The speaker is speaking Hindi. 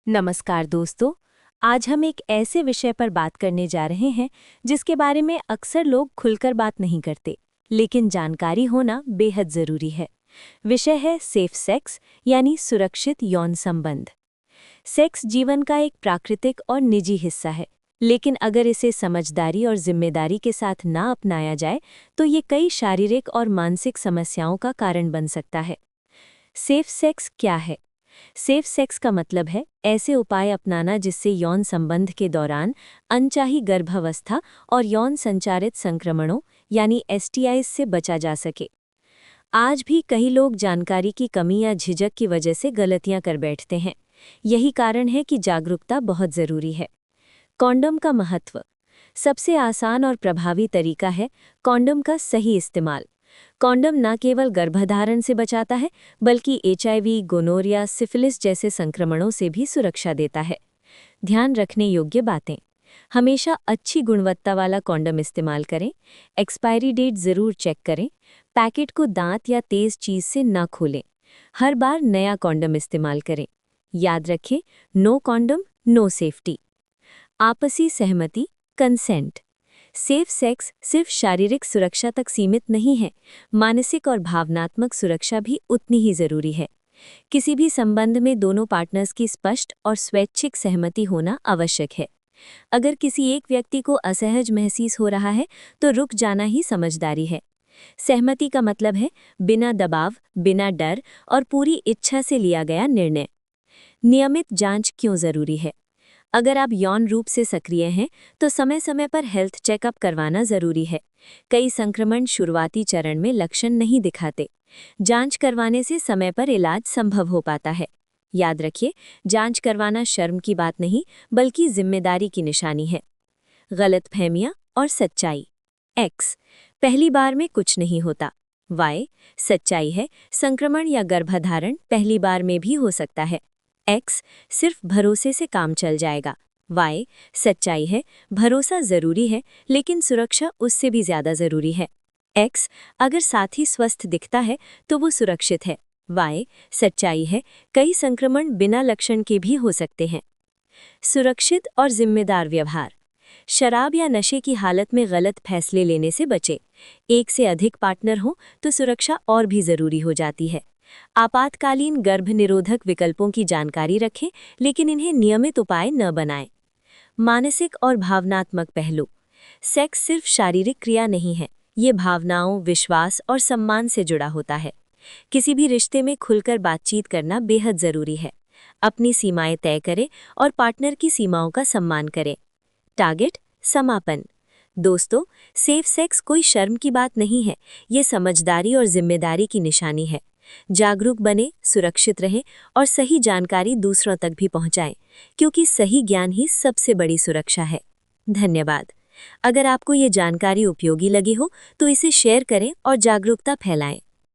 नमस्कार दोस्तों। आज हम एक ऐसे विषय पर बात करने जा रहे हैं जिसके बारे में अक्सर लोग खुलकर बात नहीं करते, लेकिन जानकारी होना बेहद जरूरी है। विषय है सेफ सेक्स यानी सुरक्षित यौन संबंध। सेक्स जीवन का एक प्राकृतिक और निजी हिस्सा है, लेकिन अगर इसे समझदारी और जिम्मेदारी के साथ ना अपनाया जाए तो ये कई शारीरिक और मानसिक समस्याओं का कारण बन सकता है। सेफ सेक्स क्या है? सेफ सेक्स का मतलब है ऐसे उपाय अपनाना जिससे यौन संबंध के दौरान अनचाही गर्भावस्था और यौन संचारित संक्रमणों यानी STIs से बचा जा सके। आज भी कई लोग जानकारी की कमी या झिझक की वजह से गलतियां कर बैठते हैं। यही कारण है कि जागरूकता बहुत जरूरी है। कॉन्डोम का महत्व। सबसे आसान और प्रभावी तरीका है कॉन्डोम का सही इस्तेमाल। कॉन्डोम न केवल गर्भधारण से बचाता है, बल्कि HIV, गोनोरिया, सिफिलिस जैसे संक्रमणों से भी सुरक्षा देता है। ध्यान रखने योग्य बातें। हमेशा अच्छी गुणवत्ता वाला कॉन्डोम इस्तेमाल करें। एक्सपायरी डेट जरूर चेक करें। पैकेट को दांत या तेज चीज से न खोलें। हर बार नया कॉन्डोम इस्तेमाल करें। याद रखें, नो कॉन्डोम नो सेफ्टी। आपसी सहमति, कंसेंट। सेफ सेक्स सिर्फ शारीरिक सुरक्षा तक सीमित नहीं है, मानसिक और भावनात्मक सुरक्षा भी उतनी ही जरूरी है। किसी भी संबंध में दोनों पार्टनर्स की स्पष्ट और स्वैच्छिक सहमति होना आवश्यक है। अगर किसी एक व्यक्ति को असहज महसूस हो रहा है तो रुक जाना ही समझदारी है। सहमति का मतलब है बिना दबाव, बिना डर और पूरी इच्छा से लिया गया निर्णय। नियमित जांच क्यों जरूरी है? अगर आप यौन रूप से सक्रिय हैं तो समय समय पर हेल्थ चेकअप करवाना जरूरी है। कई संक्रमण शुरुआती चरण में लक्षण नहीं दिखाते। जांच करवाने से समय पर इलाज संभव हो पाता है। याद रखिए, जांच करवाना शर्म की बात नहीं, बल्कि जिम्मेदारी की निशानी है। गलतफहमियां और सच्चाई। X, पहली बार में कुछ नहीं होता। Y, सच्चाई है, संक्रमण या गर्भधारण पहली बार में भी हो सकता है। X, सिर्फ भरोसे से काम चल जाएगा। Y, सच्चाई है, भरोसा जरूरी है, लेकिन सुरक्षा उससे भी ज्यादा जरूरी है। X, अगर साथी स्वस्थ दिखता है तो वो सुरक्षित है। Y, सच्चाई है, कई संक्रमण बिना लक्षण के भी हो सकते हैं। सुरक्षित और जिम्मेदार व्यवहार। शराब या नशे की हालत में गलत फैसले लेने से बचें। एक से अधिक पार्टनर हो तो सुरक्षा और भी जरूरी हो जाती है। आपातकालीन गर्भ निरोधक विकल्पों की जानकारी रखें, लेकिन इन्हें नियमित उपाय न बनाएं। मानसिक और भावनात्मक पहलू। सेक्स सिर्फ शारीरिक क्रिया नहीं है, ये भावनाओं, विश्वास और सम्मान से जुड़ा होता है। किसी भी रिश्ते में खुलकर बातचीत करना बेहद जरूरी है। अपनी सीमाएं तय करें और पार्टनर की सीमाओं का सम्मान करें। टारगेट, समापन। दोस्तों, सेफ सेक्स कोई शर्म की बात नहीं है, ये समझदारी और जिम्मेदारी की निशानी है। जागरूक बने, सुरक्षित रहें और सही जानकारी दूसरों तक भी पहुंचाएं, क्योंकि सही ज्ञान ही सबसे बड़ी सुरक्षा है। धन्यवाद। अगर आपको ये जानकारी उपयोगी लगी हो तो इसे शेयर करें और जागरूकता फैलाएं।